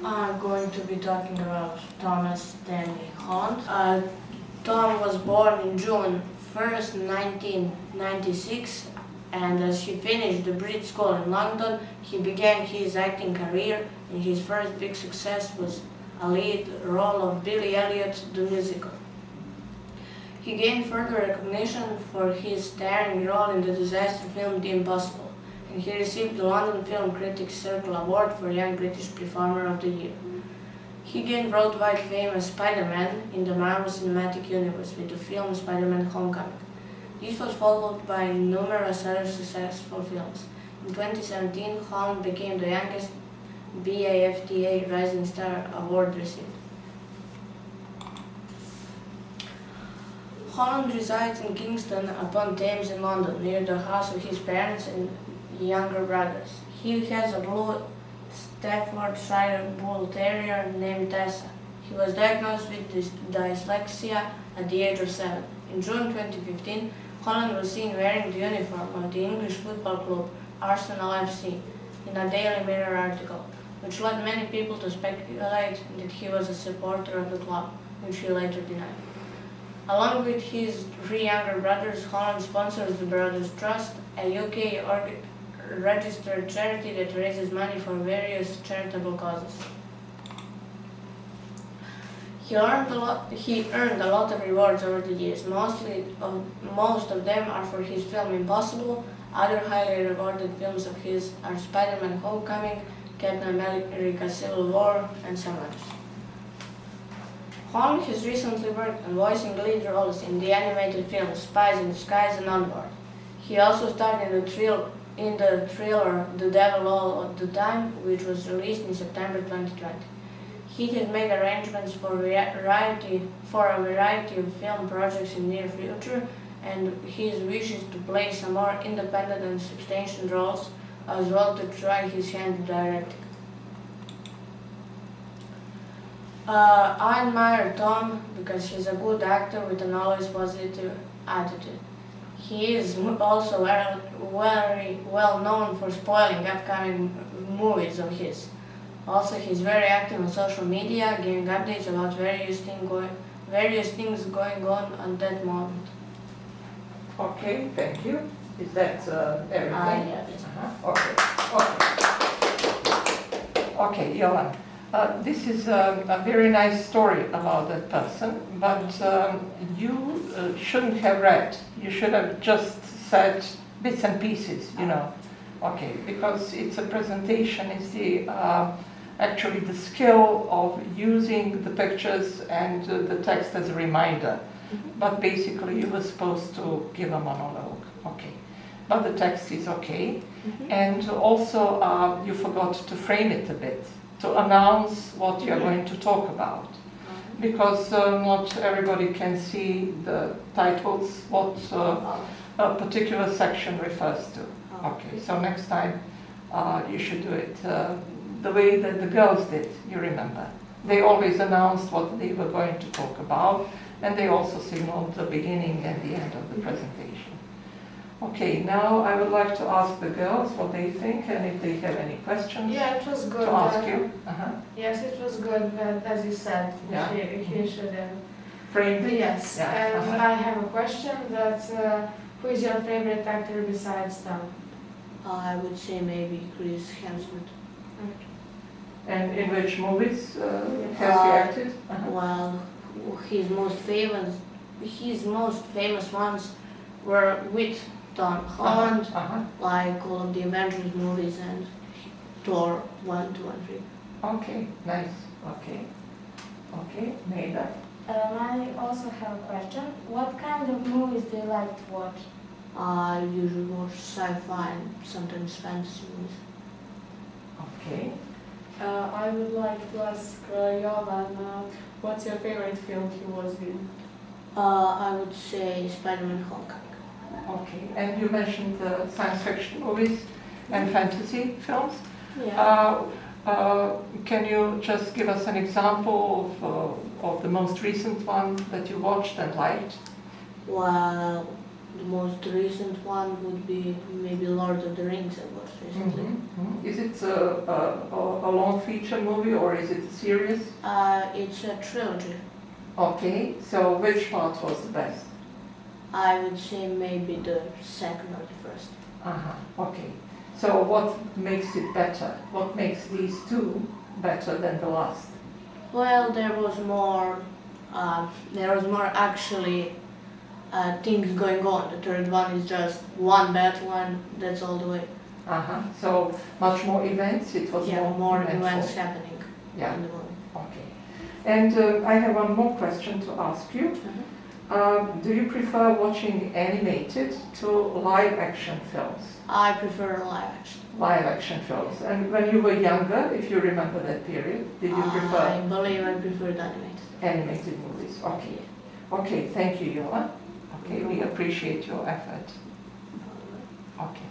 I'm going to be talking about Thomas Stanley Holland. Tom was born in June 1st, 1996, and as he finished the Brit School in London, he began his acting career, and his first big success was a lead role of Billy Elliot the musical. He gained further recognition for his starring role in the disaster film The Impossible, and he received the London Film Critics Circle Award for Young British Performer of the Year. He gained worldwide fame as Spider-Man in the Marvel Cinematic Universe with the film Spider-Man: Homecoming. This was followed by numerous other successful films. In 2017, Holland became the youngest BAFTA Rising Star Award recipient. Holland resides in Kingston upon Thames in London, near the house of his parents and younger brothers. He has a blue Staffordshire Bull Terrier named Tessa. He was diagnosed with dyslexia at the age of 7. In June 2015, Holland was seen wearing the uniform of the English football club Arsenal FC in a Daily Mirror article, which led many people to speculate that he was a supporter of the club, which he later denied. Along with his 3 younger brothers, Holland sponsors the Brothers Trust, a UK registered charity that raises money for various charitable causes. He earned a lot of rewards over the years. Most of them are for his film Impossible. Other highly rewarded films of his are Spider-Man: Homecoming, Captain America: Civil War, and some others. Holland has recently worked on voicing lead roles in the animated films Spies in Disguise and Onward. He also starred in the thriller The Devil All the Time, which was released in September 2020. He has made arrangements for a variety of film projects in the near future, and his wish is to play some more independent and substantial roles, as well to try his hand at directing. I admire Tom because he's a good actor with an always positive attitude. He is also very well known for spoiling upcoming movies of his. Also, he's very active on social media, giving updates about various things going on at that moment. Okay, thank you. Is that everything? Yes. Okay, Jovan. This is a very nice story about that person, but you shouldn't have read. You should have just said bits and pieces, you know. Okay, because it's a presentation, it's actually the skill of using the pictures and the text as a reminder. But basically you were supposed to give a monologue, okay. But the text is okay. And also you forgot to frame it a bit, to announce what you're going to talk about. Because not everybody can see the titles, what a particular section refers to. Okay, so next time you should do it the way that the girls did, you remember. They always announced what they were going to talk about, and they also signaled the beginning and the end of the presentation. Okay, now I would like to ask the girls what they think and if they have any questions. Yeah, it was good. To ask you. Yes, it was good, as you said. Yeah. He should have. Framed? Yes, Yeah. and I have a question that who is your favorite actor besides Tom? I would say maybe Chris Hemsworth. And in which movies has he acted? Well, his most famous ones were with Tom Holland, like all of the Avengers movies and Thor 1, 2, and 3. Okay, nice. Okay, Maida. I also have a question. What kind of movies do you like to watch? I usually watch sci-fi and sometimes fantasy movies. Okay. I would like to ask Jovan, what's your favorite film he was in? I would say Spider-Man: Homecoming. Okay, and you mentioned the science fiction movies and fantasy films. Yeah. Can you just give us an example of the most recent one that you watched and liked? Well, The most recent one would be maybe Lord of the Rings I watched recently. Is it a long feature movie or is it a series? It's a trilogy. Okay, so which part was the best? I would say maybe the second or the first. Okay. So what makes it better? What makes these two better than the last? Well, there was more actually things going on. The third one is just one battle and that's all the way. So much more events. It was More eventful. events happening Yeah. in the movie. Okay. And I have one more question to ask you. Do you prefer watching animated to live action films? I prefer live action. Live action films. And when you were younger, if you remember that period, did you I prefer believe I preferred animated. animated movies? Okay. Okay, thank you, Jovan. Okay, we appreciate your effort. Okay.